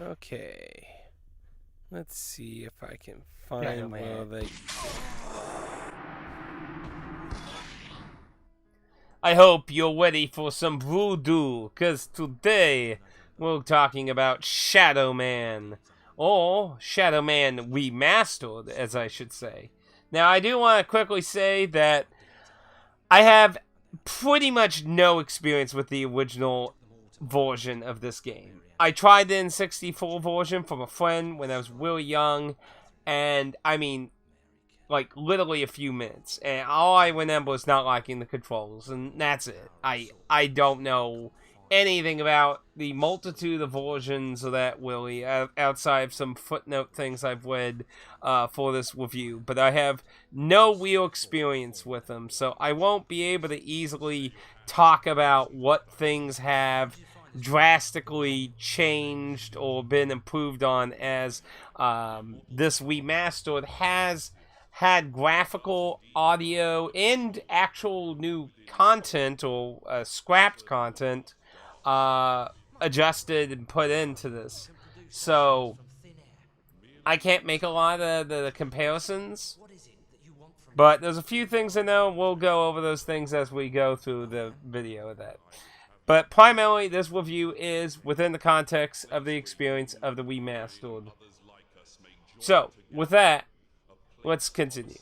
Okay. Let's see if I can find where they... I hope you're ready for some voodoo, because today we're talking about Shadow Man. Or Shadow Man Remastered, as I should say. Now, I do want to quickly say that I have pretty much no experience with the original version of this game. I tried the N64 version from a friend when I was really young, and I mean, like literally a few minutes, and all I remember is not liking the controls, and that's it. I don't know anything about the multitude of versions of that really, outside of some footnote things I've read for this review, but I have no real experience with them, so I won't be able to easily talk about what things have drastically changed or been improved on, as this remastered has had graphical, audio, and actual new content or scrapped content adjusted and put into this. So I can't make a lot of the comparisons, but there's a few things I know. We'll go over those things as we go through the video of that. But primarily, this review is within the context of the experience of the remastered. So, with that, let's continue.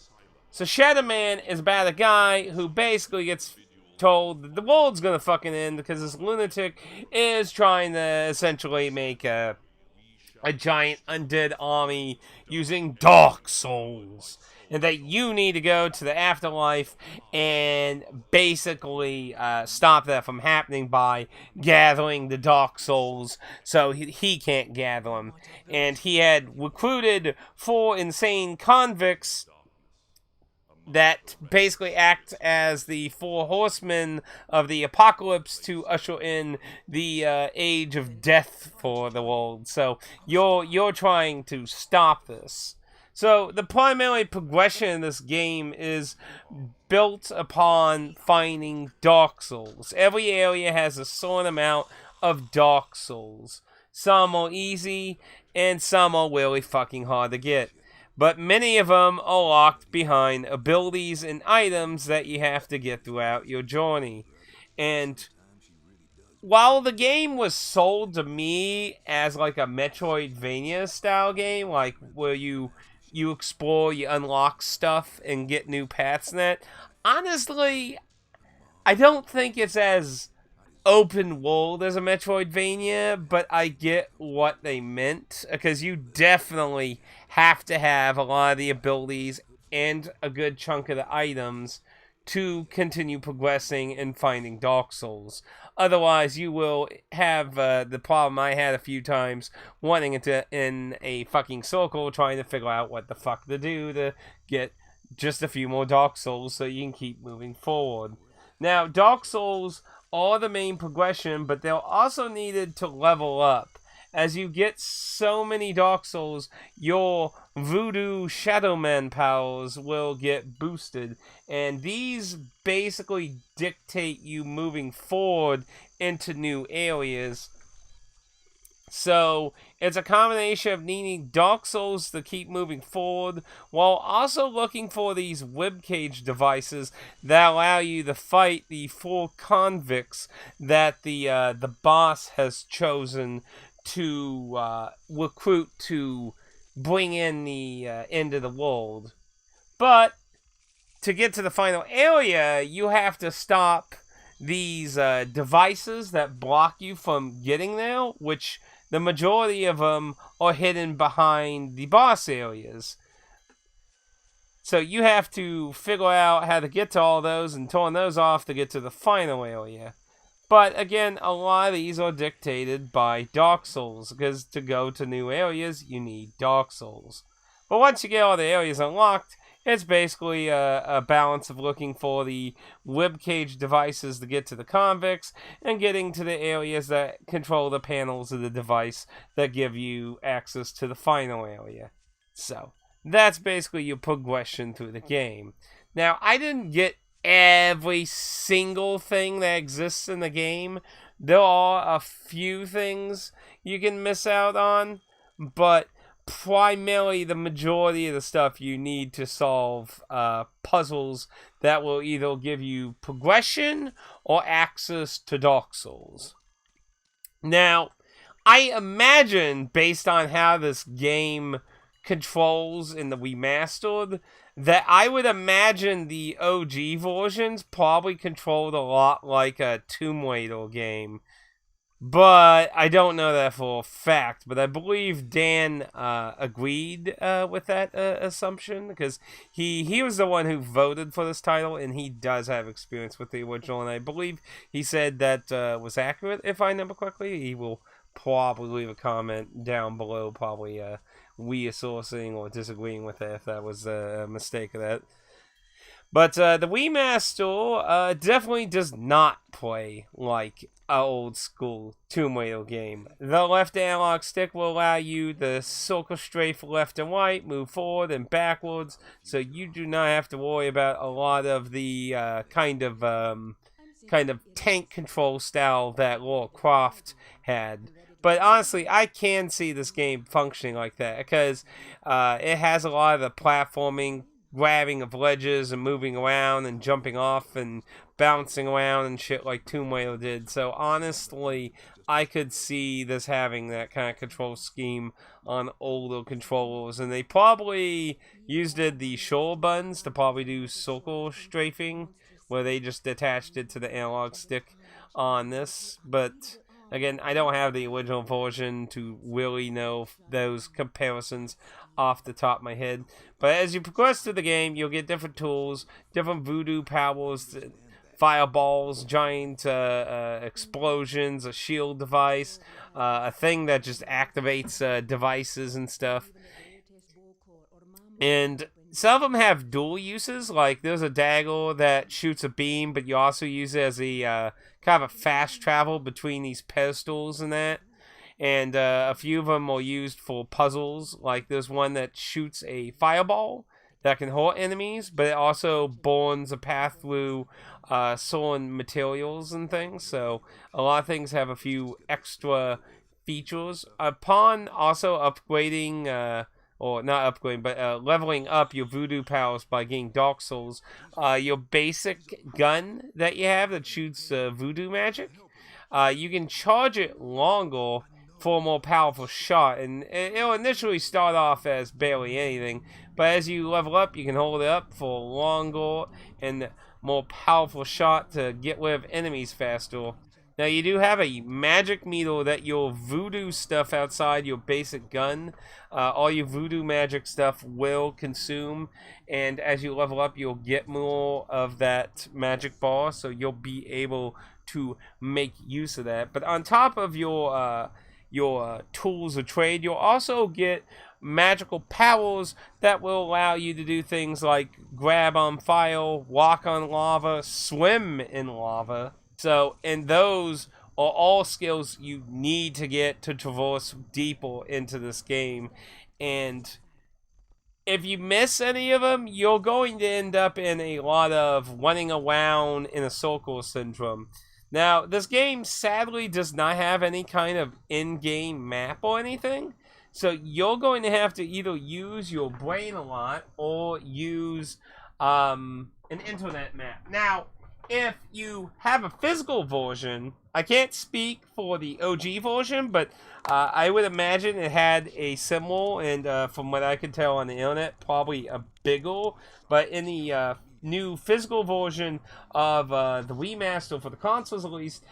So Shadow Man is about a guy who basically gets told that the world's gonna fucking end because this lunatic is trying to essentially make a giant undead army using Dark Souls. And that you need to go to the afterlife and basically stop that from happening by gathering the Dark Souls so he can't gather them. And he had recruited 4 insane convicts that basically act as the 4 horsemen of the apocalypse to usher in the age of death for the world. So you're trying to stop this. So the primary progression in this game is built upon finding Dark Souls. Every area has a certain amount of Dark Souls. Some are easy, and some are really fucking hard to get. But many of them are locked behind abilities and items that you have to get throughout your journey. And while the game was sold to me as like a Metroidvania style game, like where you explore, you unlock stuff, and get new paths in that, honestly, I don't think it's as open world as a Metroidvania, but I get what they meant, because you definitely have to have a lot of the abilities and a good chunk of the items to continue progressing and finding Dark Souls. Otherwise, you will have the problem I had a few times, wanting it in a fucking circle, trying to figure out what the fuck to do to get just a few more Dark Souls so you can keep moving forward. Now, Dark Souls are the main progression, but they're also needed to level up. As you get so many Dark Souls, your Voodoo Shadowman powers will get boosted, and these basically dictate you moving forward into new areas. So it's a combination of needing Dark Souls to keep moving forward, while also looking for these webcage devices that allow you to fight the 4 convicts that the boss has chosen to recruit to bring in the end of the world. But to get to the final area, you have to stop these devices that block you from getting there, which the majority of them are hidden behind the boss areas. So you have to figure out how to get to all those and turn those off to get to the final area. But again, a lot of these are dictated by Dark Souls, because to go to new areas, you need Dark Souls. But once you get all the areas unlocked, it's basically a balance of looking for the webcage devices to get to the convicts, and getting to the areas that control the panels of the device that give you access to the final area. So, that's basically your progression through the game. Now, I didn't get every single thing that exists in the game there are a few things you can miss out on, but primarily the majority of the stuff you need to solve puzzles that will either give you progression or access to Dark Souls. Now, I imagine, based on how this game controls in the Remastered, that I would imagine the OG versions probably controlled a lot like a Tomb Raider game. But I don't know that for a fact. But I believe Dan agreed with that assumption, because he was the one who voted for this title, and he does have experience with the original. And I believe he said that was accurate, if I remember correctly. He will probably leave a comment down below, probably reassourcing or disagreeing with that if that was a mistake of that. But the Remaster definitely does not play like an old school Tomb Raider game. The left analog stick will allow you to circle strafe left and right, move forward and backwards, so you do not have to worry about a lot of the kind of tank control style that Lara Croft had. But honestly, I can see this game functioning like that, because it has a lot of the platforming, grabbing of ledges and moving around and jumping off and bouncing around and shit like Tomb Raider did. So honestly, I could see this having that kind of control scheme on older controllers. And they probably used the shoulder buttons to probably do circle strafing, where they just attached it to the analog stick on this. But again, I don't have the original version to really know those comparisons off the top of my head. But as you progress through the game, you'll get different tools, different voodoo powers, fireballs, giant explosions, a shield device, a thing that just activates devices and stuff. And some of them have dual uses, like there's a dagger that shoots a beam, but you also use it as a kind of a fast travel between these pedestals and that. And a few of them are used for puzzles, like there's one that shoots a fireball that can hurt enemies, but it also burns a path through certain materials and things. So a lot of things have a few extra features. Upon also upgrading, or not upgrading, but leveling up your voodoo powers by getting Dark Souls, your basic gun that you have that shoots voodoo magic, you can charge it longer for a more powerful shot, and it'll initially start off as barely anything, but as you level up, you can hold it up for a longer and more powerful shot to get rid of enemies faster. Now, you do have a magic meter that your voodoo stuff outside your basic gun, all your voodoo magic stuff will consume, and as you level up, you'll get more of that magic bar, so you'll be able to make use of that. But on top of your tools of trade, you'll also get magical powers that will allow you to do things like grab on fire, walk on lava, swim in lava. So, and those are all skills you need to get to traverse deeper into this game. And if you miss any of them, you're going to end up in a lot of running around in a circle syndrome. Now, this game sadly does not have any kind of in-game map or anything. So you're going to have to either use your brain a lot or use an internet map. Now, if you have a physical version, I can't speak for the OG version, but I would imagine it had a similar, and from what I could tell on the internet, probably a bigger. But in the new physical version of the Remaster for the consoles, at least,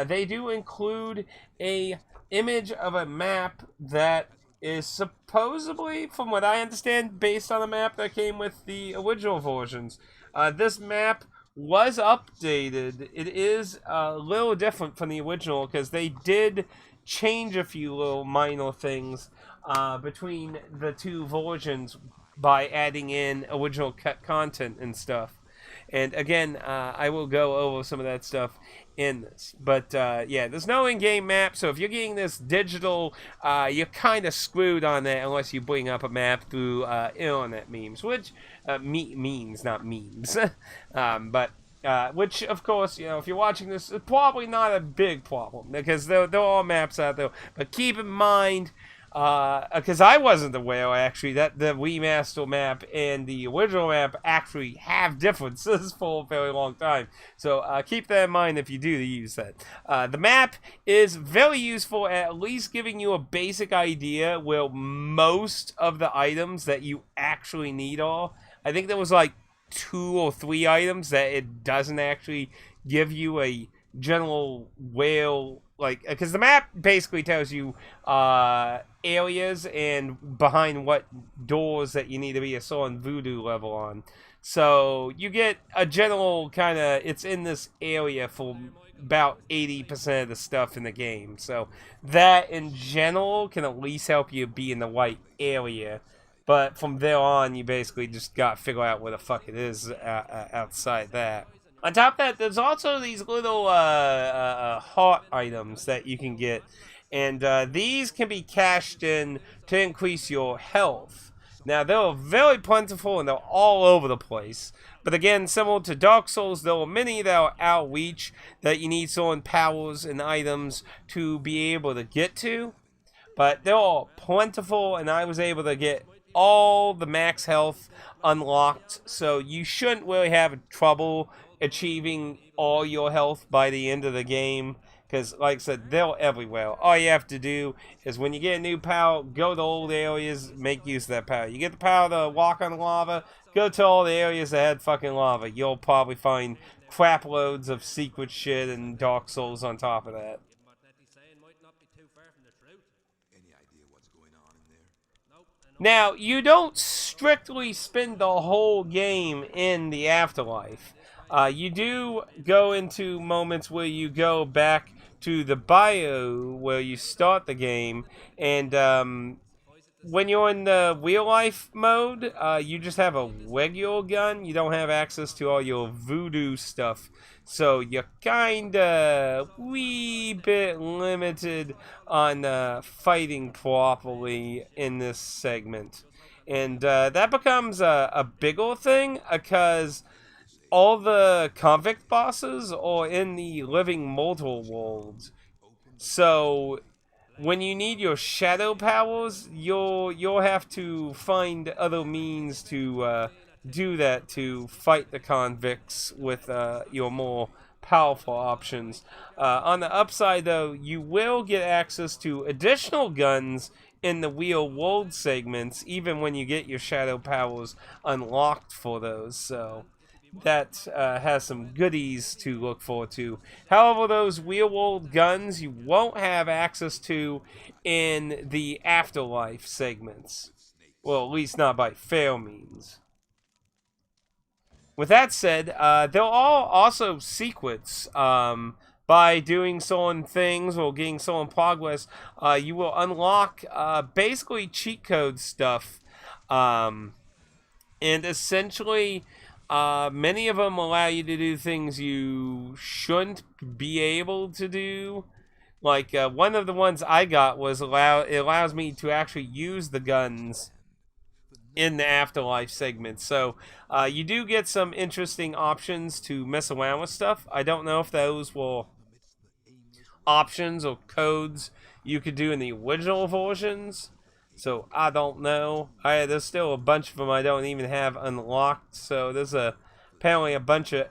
they do include a image of a map that is supposedly, from what I understand, based on a map that came with the original versions. This map was updated. It is a little different from the original because they did change a few little minor things between the two versions by adding in original content and stuff. And again, I will go over some of that stuff in this. But yeah, there's no in-game map, so if you're getting this digital, you're kind of screwed on that unless you bring up a map through internet memes, which memes, not memes. But Which, of course, you know, if you're watching this, is probably not a big problem because there are maps out there. But keep in mind, because I wasn't aware actually that the remaster map and the original map actually have differences for a very long time. So keep that in mind if you do use that. The map is very useful at least giving you a basic idea where most of the items that you actually need are. I think there was like 2 or 3 items that it doesn't actually give you a general whale, like, because the map basically tells you areas and behind what doors that you need to be a certain voodoo level on. So you get a general kind of, it's in this area for about 80% of the stuff in the game. So that in general can at least help you be in the right area. But from there on, you basically just got to figure out where the fuck it is outside that. On top of that, there's also these little heart items that you can get. And these can be cashed in to increase your health. Now, they're very plentiful and they're all over the place. But again, similar to Dark Souls, there are many that are outreach that you need certain powers and items to be able to get to. But they're all plentiful, and I was able to get all the max health unlocked, so you shouldn't really have trouble achieving all your health by the end of the game, because like I said, they're everywhere. All you have to do is when you get a new power, go to old areas, make use of that power. You get the power to walk on lava, go to all the areas that had fucking lava. You'll probably find crap loads of secret shit and Dark Souls on top of that. Now, you don't strictly spend the whole game in the afterlife. You do go into moments where you go back to the bio where you start the game, and when you're in the real life mode, you just have a regular gun. You don't have access to all your voodoo stuff. So you're kinda wee bit limited on fighting properly in this segment. And that becomes a bigger thing because all the convict bosses are in the living mortal world. So when you need your shadow powers, you'll have to find other means to do that to fight the convicts with your more powerful options. On the upside, though, you will get access to additional guns in the real world segments, even when you get your shadow powers unlocked for those. So that has some goodies to look forward to. However, those real-world guns you won't have access to in the afterlife segments. Well, at least not by fair means. With that said, there are also secrets. By doing certain things or getting certain progress, you will unlock basically cheat code stuff. And essentially, many of them allow you to do things you shouldn't be able to do. Like, one of the ones I got was it allows me to actually use the guns in the afterlife segment. So, you do get some interesting options to mess around with stuff. I don't know if those were options or codes you could do in the original versions. So I don't know. There's still a bunch of them I don't even have unlocked. So there's apparently a bunch of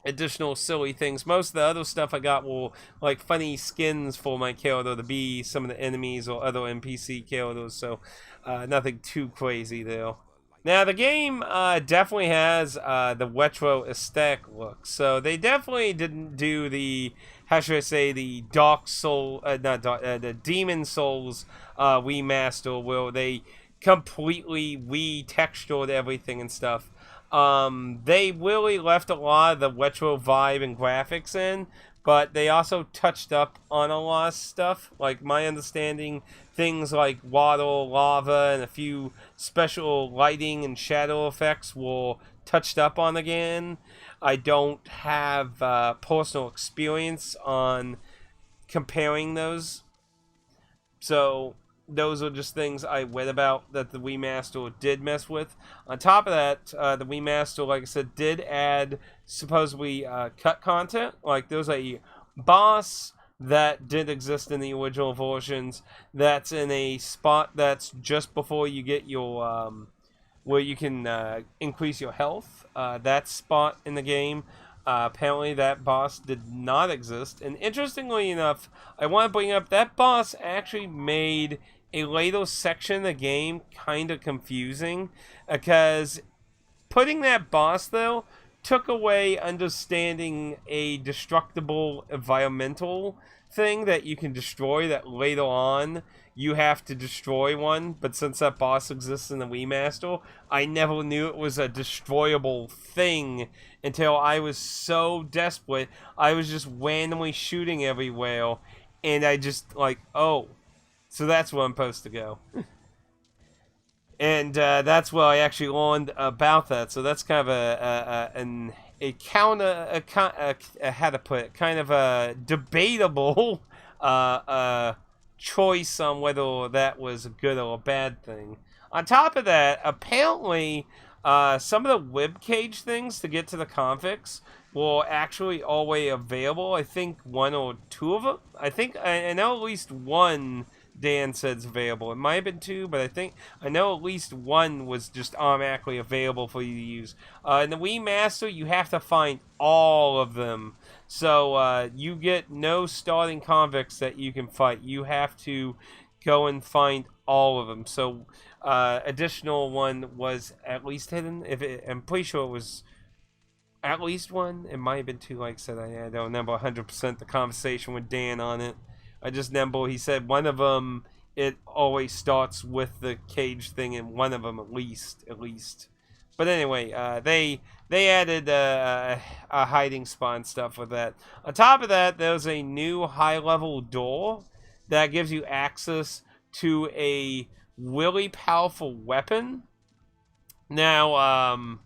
additional silly things. Most of the other stuff I got were like funny skins for my character to be some of the enemies or other NPC characters. So nothing too crazy there. Now the game definitely has the retro aesthetic look. So they definitely didn't do the, how should I say, the Dark Soul, the Demon Souls remaster where they completely retextured everything and stuff. They really left a lot of the retro vibe and graphics in, but they also touched up on a lot of stuff. Like, my understanding, things like water, lava, and a few special lighting and shadow effects were touched up on again. I don't have personal experience on comparing those. So, those are just things I read about that the Remaster did mess with. On top of that, the Remaster, like I said, did add supposedly cut content. Like there's a boss that did exist in the original versions that's in a spot that's just before you get your where you can increase your health. That spot in the game, apparently that boss did not exist. And interestingly enough, I want to bring up that boss actually made a later section of the game kind of confusing, because putting that boss, though, took away understanding a destructible environmental thing that you can destroy, that later on you have to destroy one. But since that boss exists in the Remaster, I never knew it was a destroyable thing until I was so desperate. I was just randomly shooting everywhere, and I just like, oh, so that's where I'm supposed to go. And that's where I actually learned about that. So that's kind of a counter, how to put it, kind of a debatable choice on whether that was a good or a bad thing. On top of that, apparently, some of the webcage things to get to the convicts were actually always available. I think one or two of them. I know at least one. Dan said it's available. It might have been two, but I know at least one was just automatically available for you to use. In the Remaster, you have to find all of them. So you get no starting convicts that you can fight. You have to go and find all of them. So additional one was at least hidden. I'm pretty sure it was at least one. It might have been two, like I said. I don't remember 100% the conversation with Dan on it. I just remember he said one of them, it always starts with the cage thing, and one of them at least. But anyway, they added a hiding spot and stuff with that. On top of that, there's a new high-level door that gives you access to a really powerful weapon. Now,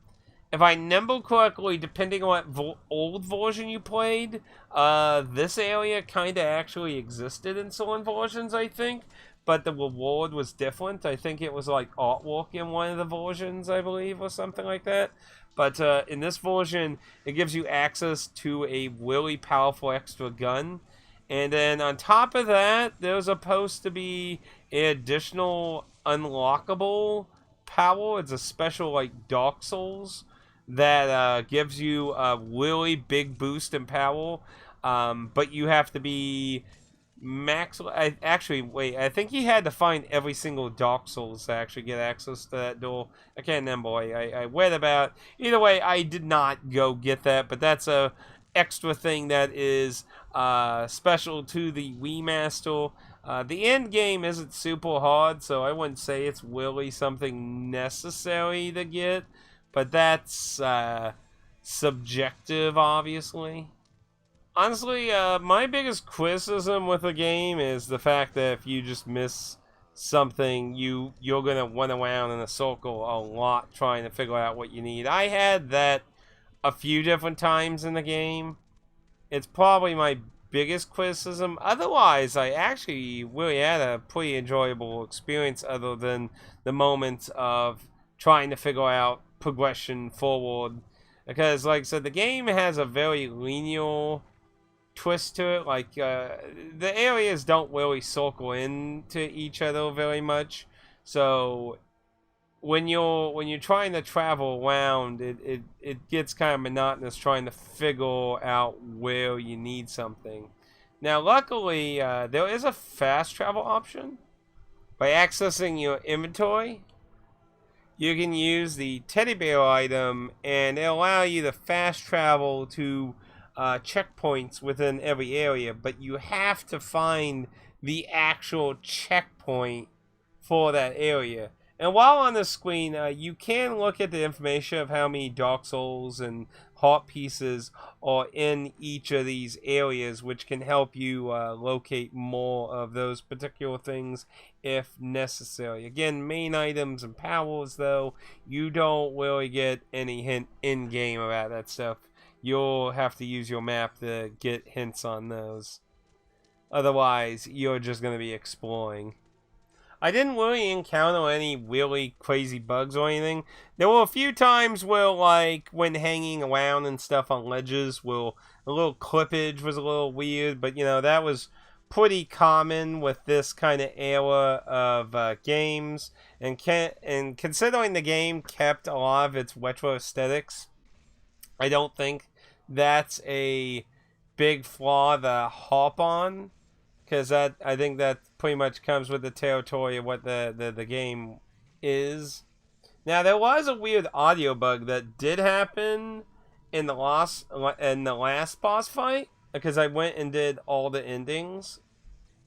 if I remember correctly, depending on what old version you played, this area kind of actually existed in certain versions, I think. But the reward was different. I think it was like artwork in one of the versions, I believe, or something like that. But in this version, it gives you access to a really powerful extra gun. And then on top of that, there's supposed to be an additional unlockable power. It's a special, like, Dark Souls that gives you a really big boost in power, but you have to be max. I think you had to find every single Dark Souls to actually get access to that door. I can't remember. I read about. Either way, I did not go get that, but that's a extra thing that is special to the Remaster. The end game isn't super hard, so I wouldn't say it's really something necessary to get. But that's subjective, obviously. Honestly, my biggest criticism with the game is the fact that if you just miss something, you're gonna run around in a circle a lot trying to figure out what you need. I had that a few different times in the game. It's probably my biggest criticism. Otherwise, I actually really had a pretty enjoyable experience, other than the moments of trying to figure out progression forward, because like I said, the game has a very linear twist to it. Like the areas don't really circle into each other very much, so when you're trying to travel around, it gets kind of monotonous trying to figure out where you need something. Now luckily there is a fast travel option. By accessing your inventory, you can use the teddy bear item, and it'll allow you to fast travel to checkpoints within every area, but you have to find the actual checkpoint for that area. And while on the screen, you can look at the information of how many Dark Souls and heart pieces are in each of these areas, which can help you locate more of those particular things if necessary. Again, main items and powers, though, you don't really get any hint in-game about that stuff. You'll have to use your map to get hints on those. Otherwise, you're just going to be exploring. I didn't really encounter any really crazy bugs or anything. There were a few times where, like, when hanging around and stuff on ledges, a little clippage was a little weird, but, you know, that was pretty common with this kind of era of games. And considering the game kept a lot of its retro aesthetics, I don't think that's a big flaw to hop on, because that, I think that pretty much comes with the territory of what the game is. Now, there was a weird audio bug that did happen in the last boss fight, because I went and did all the endings.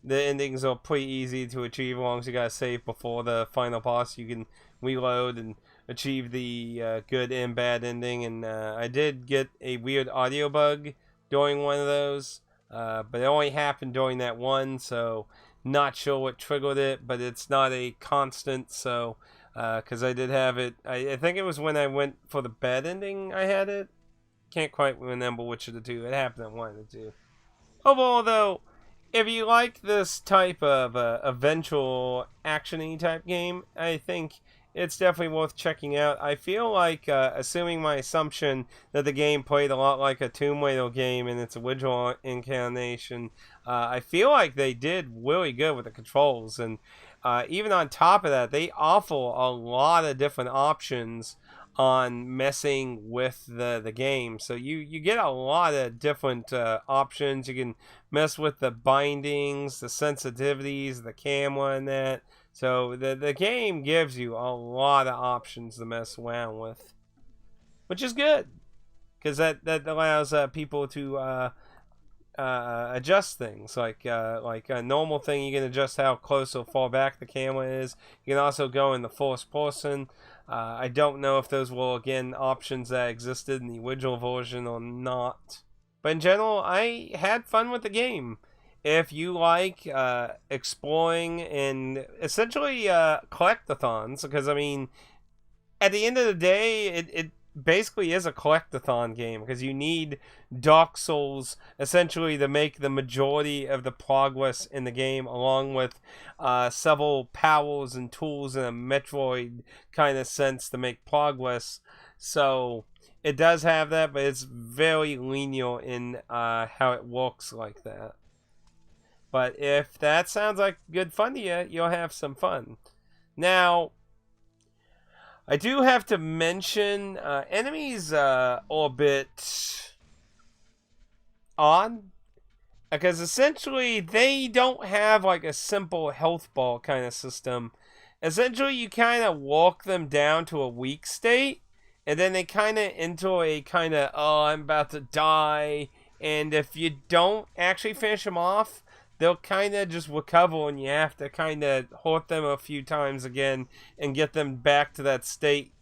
The endings are pretty easy to achieve as long as you gotta save before the final boss. You can reload and achieve the good and bad ending. And I did get a weird audio bug during one of those, but it only happened during that one, so not sure what triggered it, but it's not a constant. So because I did have it, I think it was when I went for the bad ending I had it. Can't quite remember which of the two. It happened at one of the two. Overall, though, if you like this type of eventual action-y type game, I think it's definitely worth checking out. I feel like, assuming my assumption that the game played a lot like a Tomb Raider game in its original incarnation, I feel like they did really good with the controls. And even on top of that, they offer a lot of different options on messing with the game. So you get a lot of different options. You can mess with the bindings, the sensitivities, the camera, and that. So the game gives you a lot of options to mess around with, which is good, because that allows people to adjust things. Like a normal thing, you can adjust how close or far back the camera is. You can also go in the first person. I don't know if those were, again, options that existed in the original version or not. But in general, I had fun with the game. If you like exploring and essentially collectathons, because, I mean, at the end of the day, it basically is a collectathon game, because you need Dark Souls essentially to make the majority of the progress in the game, along with several powers and tools in a Metroid kind of sense to make progress. So it does have that, but it's very linear in how it works like that. But if that sounds like good fun to you, you'll have some fun. Now, I do have to mention enemies are a bit odd, because essentially they don't have like a simple health bar kind of system. Essentially, you kind of walk them down to a weak state, and then they kind of enter a kind of, oh, I'm about to die, and if you don't actually finish them off, they'll kind of just recover, and you have to kind of hurt them a few times again and get them back to that state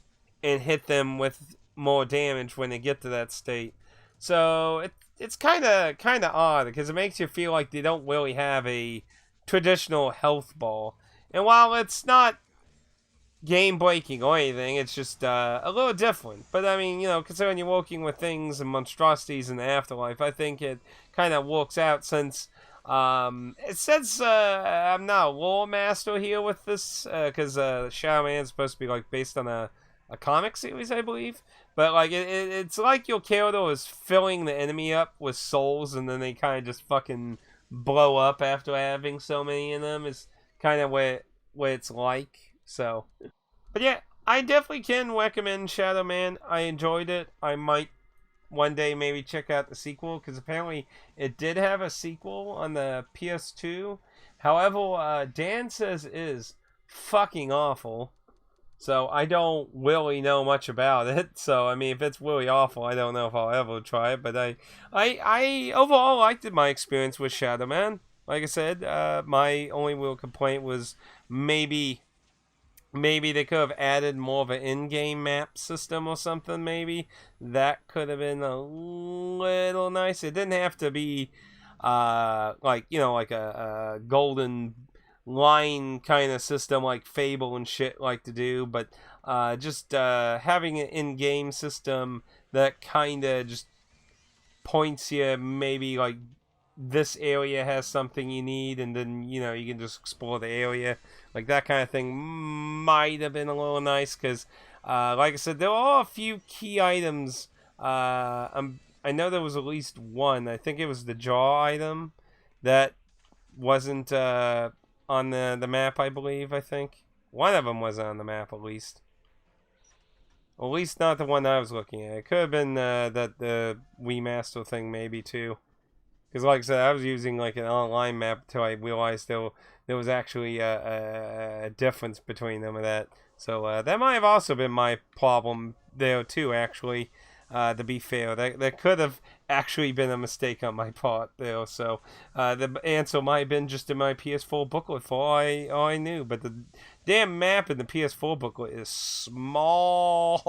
and hit them with more damage when they get to that state. So it's kind of odd, because it makes you feel like they don't really have a traditional health bar. And while it's not game breaking or anything, it's just a little different. But I mean, you know, considering you're working with things and monstrosities in the afterlife, I think it kind of works out, since it says I'm not a lore master here with this, because Shadow Man is supposed to be like based on a comic series, I believe. But like it's like your character is filling the enemy up with souls, and then they kind of just fucking blow up after having so many in them. Is kind of what it's like. So, but yeah, I definitely can recommend Shadow Man. I enjoyed it. I might one day maybe check out the sequel, because apparently it did have a sequel on the PS2. However, Dan says it is fucking awful. So I don't really know much about it. So I mean, if it's really awful, I don't know if I'll ever try it. But I overall liked my experience with Shadow Man. Like I said, my only real complaint was maybe they could have added more of an in-game map system or something. Maybe that could have been a little nice. It didn't have to be like, you know, like a golden line kind of system like Fable and shit like to do, but just having an in-game system that kind of just points you maybe like this area has something you need, and then, you know, you can just explore the area. Like, that kind of thing might have been a little nice, because, like I said, there are a few key items. I know there was at least one. I think it was the jaw item that wasn't on the map, I believe, I think. One of them was on the map, at least. At least not the one I was looking at. It could have been that the Remaster thing, maybe, too. Because, like I said, I was using like an online map until I realized there was actually a difference between them and that. So that might have also been my problem there too. Actually, to be fair, that could have actually been a mistake on my part there. So the answer might have been just in my PS4 booklet for all I knew. But the damn map in the PS4 booklet is small.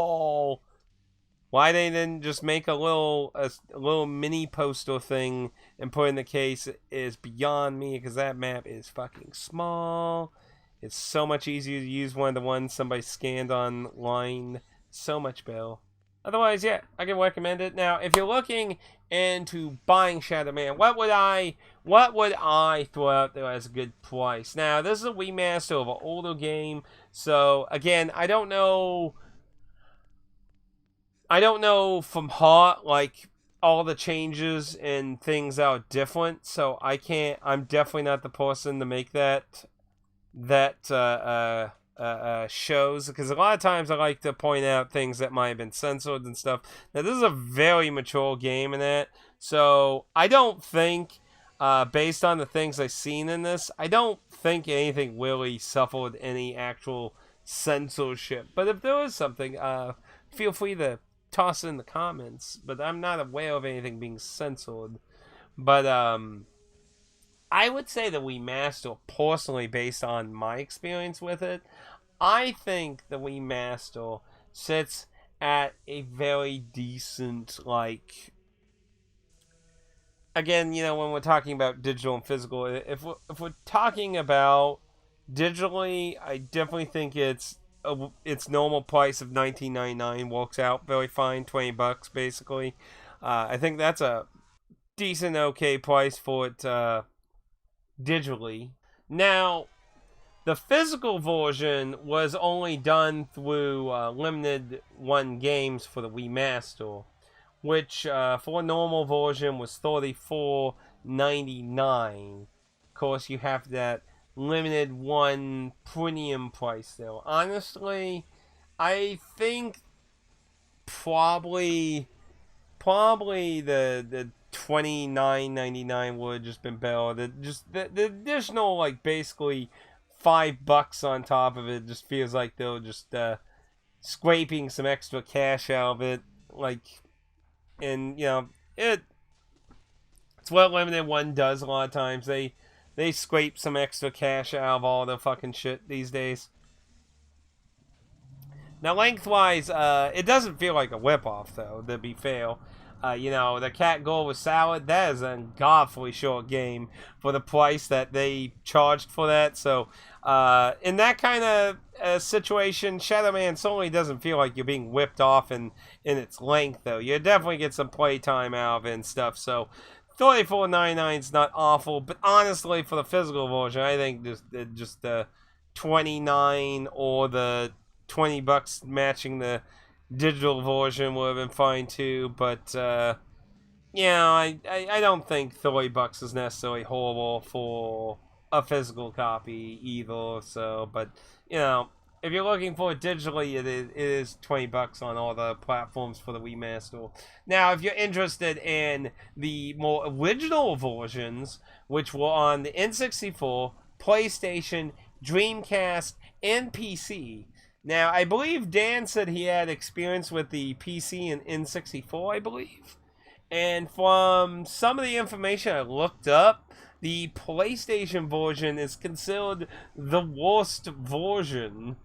Why they didn't just make a little mini poster thing and put in the case is beyond me, because that map is fucking small. It's so much easier to use one of the ones somebody scanned online. So much better. Otherwise, yeah, I can recommend it. Now, if you're looking into buying Shadow Man, what would I throw out there as a good price? Now, this is a remaster of an older game, so again, I don't know from heart, like, all the changes and things are different, so I'm definitely not the person to make that shows, because a lot of times I like to point out things that might have been censored and stuff. Now, this is a very mature game in that, so I don't think, based on the things I've seen in this, I don't think anything really suffered any actual censorship. But if there is something, feel free to toss it in the comments, but I'm not aware of anything being censored. But I would say the Remaster, personally, based on my experience with it, I think the Remaster sits at a very decent, like, again, you know, when we're talking about digital and physical, if we're talking about digitally, I definitely think its normal price of $19.99 works out very fine. $20 basically. I think that's a decent, okay price for it digitally. Now, the physical version was only done through limited one games for the Remaster, which for a normal version was $34.99. Of course, you have that limited one premium price though. Honestly, I think probably the $29.99 would have just been better. The additional, like, basically $5 on top of it just feels like they're just scraping some extra cash out of it, like, and you know, it's what limited one does a lot of times. They scrape some extra cash out of all the fucking shit these days. Now, lengthwise, it doesn't feel like a whip-off, though, to be fair. You know, the Cat Girl with Salad, that is a godfully short game for the price that they charged for that. So, in that kind of situation, Shadow Man certainly doesn't feel like you're being whipped off in its length, though. You definitely get some playtime out of it and stuff, so $34.99 is not awful, but honestly, for the physical version, I think just the $29 or the $20 matching the digital version would have been fine too. But you know, I don't think $30 is necessarily horrible for a physical copy either. So, but you know, if you're looking for it digitally, it is $20 on all the platforms for the Remaster. Now, if you're interested in the more original versions, which were on the N64, PlayStation, Dreamcast, and PC. Now, I believe Dan said he had experience with the PC and N64, I believe. And from some of the information I looked up, the PlayStation version is considered the worst version.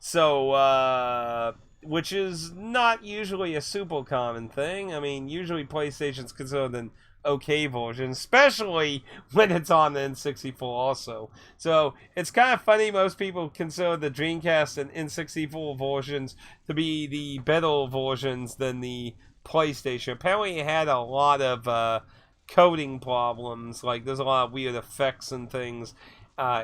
So, which is not usually a super common thing. I mean, usually PlayStation's considered an okay version, especially when it's on the N64 also. So, it's kind of funny most people consider the Dreamcast and N64 versions to be the better versions than the PlayStation. Apparently it had a lot of coding problems. Like, there's a lot of weird effects and things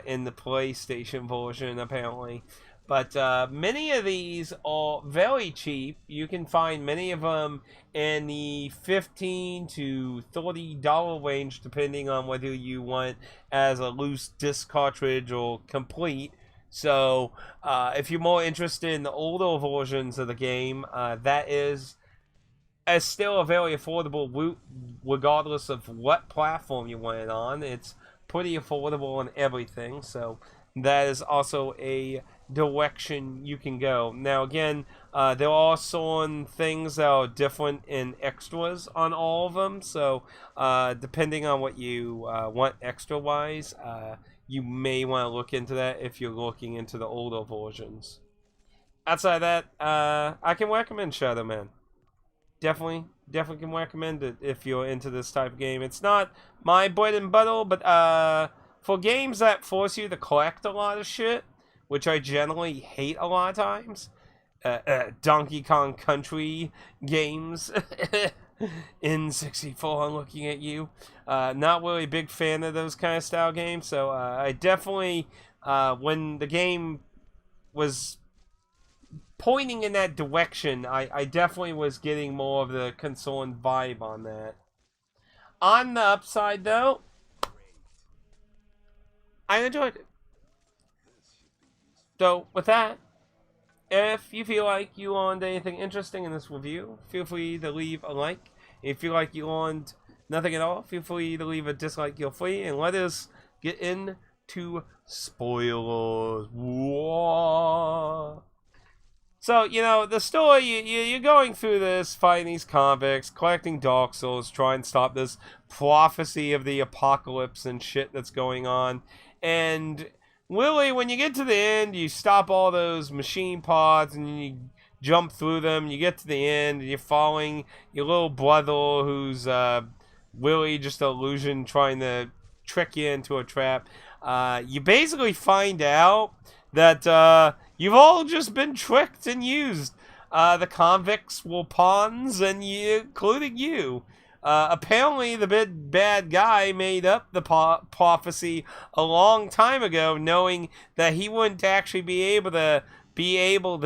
in the PlayStation version, apparently. But many of these are very cheap. You can find many of them in the $15 to $30 range, depending on whether you want as a loose disc cartridge or complete. So, if you're more interested in the older versions of the game, that is still a very affordable route, regardless of what platform you want it on. It's pretty affordable on everything, so that is also a direction you can go. Now, again, there are some things that are different in extras on all of them, so depending on what you want extra-wise, you may want to look into that if you're looking into the older versions. Outside of that, I can recommend Shadow Man. Definitely can recommend it if you're into this type of game. It's not my bread and butter, but for games that force you to collect a lot of shit, which I generally hate a lot of times, Donkey Kong Country games, N64, I'm looking at you. Not really a big fan of those kind of style games, so I definitely, when the game was pointing in that direction, I definitely was getting more of the concerned vibe on that. On the upside, though, I enjoyed it. So, with that, if you feel like you learned anything interesting in this review, feel free to leave a like. If you feel like you learned nothing at all, feel free to leave a dislike, you're free, and let us get into spoilers. Whoa. So, you know, the story, you're going through this, fighting these convicts, collecting Dark Souls, trying to stop this prophecy of the apocalypse and shit that's going on. And really, when you get to the end, you stop all those machine pods and you jump through them. You get to the end, and you're following your little brother who's really just an illusion trying to trick you into a trap. You basically find out that you've all just been tricked and used. The convicts were pawns, and including you. Apparently, the big bad guy made up the prophecy a long time ago, knowing that he wouldn't actually be able to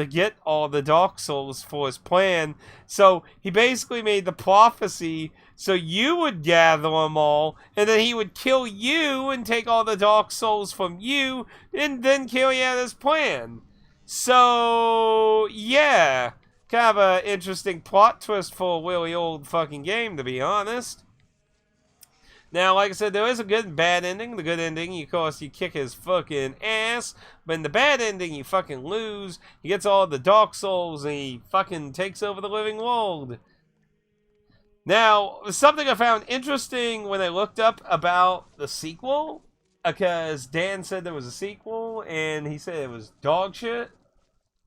get all the Dark Souls for his plan. So he basically made the prophecy so you would gather them all, and then he would kill you and take all the Dark Souls from you, and then carry out his plan. So, yeah. Kind of an interesting plot twist for a really old fucking game, to be honest. Now, like I said, there is a good and bad ending. The good ending, of course, you kick his fucking ass. But in the bad ending, you fucking lose. He gets all the Dark Souls, and he fucking takes over the living world. Now, something I found interesting when I looked up about the sequel, because Dan said there was a sequel, and he said it was dog shit.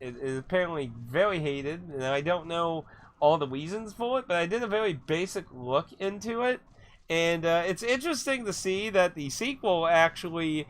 It is apparently very hated, and I don't know all the reasons for it, but I did a very basic look into it, and it's interesting to see that the sequel actually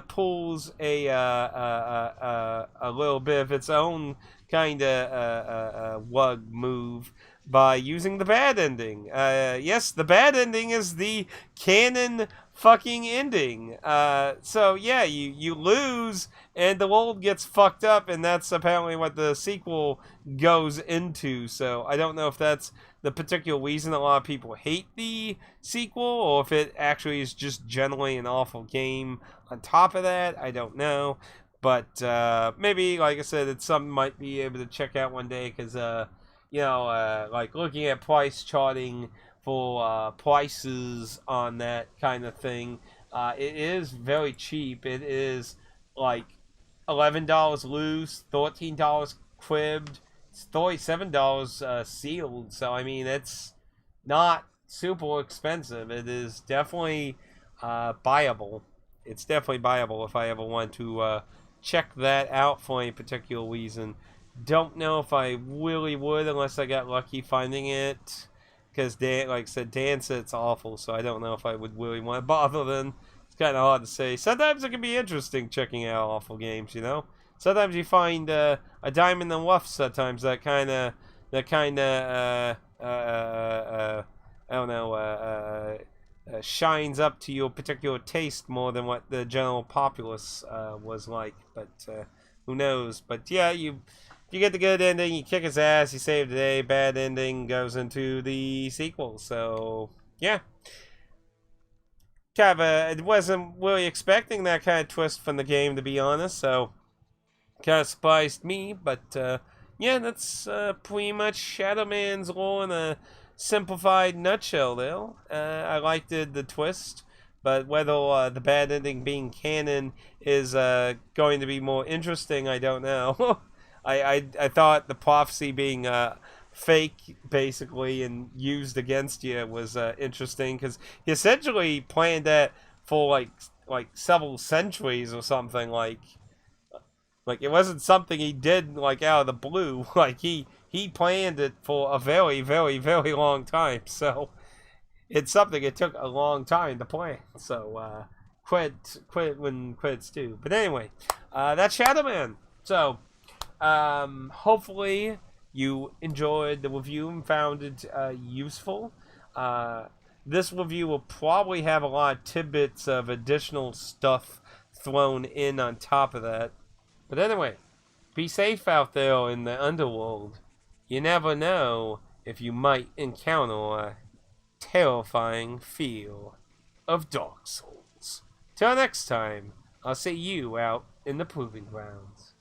pulls a little bit of its own kind of wug move by using the bad ending. Yes, the bad ending is the canon fucking ending. So yeah, you lose and the world gets fucked up, and that's apparently what the sequel goes into. So I don't know if that's the particular reason a lot of people hate the sequel, or if it actually is just generally an awful game on top of that. I don't know. But maybe, like I said, it's something might be able to check out one day, because you know, like looking at price charting for prices on that kind of thing, it is very cheap. It is like $11 loose, $13 cribbed, it's $37 sealed. So I mean, it's not super expensive. It is definitely buyable. It's definitely buyable if I ever want to check that out for any particular reason. Don't know if I really would unless I got lucky finding it, because Dan, like I said, Dan said it's awful, so I don't know if I would really want to bother. Then it's kind of hard to say. Sometimes it can be interesting checking out awful games, you know. Sometimes you find a diamond in the rough. Sometimes that kind of I don't know, shines up to your particular taste more than what the general populace was like. But who knows? But yeah, you get the good ending, you kick his ass, you save the day. Bad ending goes into the sequel. So yeah, kind of I wasn't really expecting that kind of twist from the game, to be honest. So kind of surprised me, but yeah, that's pretty much Shadow Man's lore in a simplified nutshell. Though I liked the twist, but whether the bad ending being canon is going to be more interesting, I don't know. I thought the prophecy being fake, basically, and used against you was interesting, because he essentially planned that for like several centuries or something. Like it wasn't something he did like out of the blue. Like he planned it for a very, very, very long time. So it's something it took a long time to plan. So quit when credit's due. But anyway, that's Shadow Man. So hopefully you enjoyed the review and found it useful. This review will probably have a lot of tidbits of additional stuff thrown in on top of that. But anyway, be safe out there in the underworld. You never know if you might encounter a terrifying feel of Dark Souls. Till next time, I'll see you out in the proving grounds.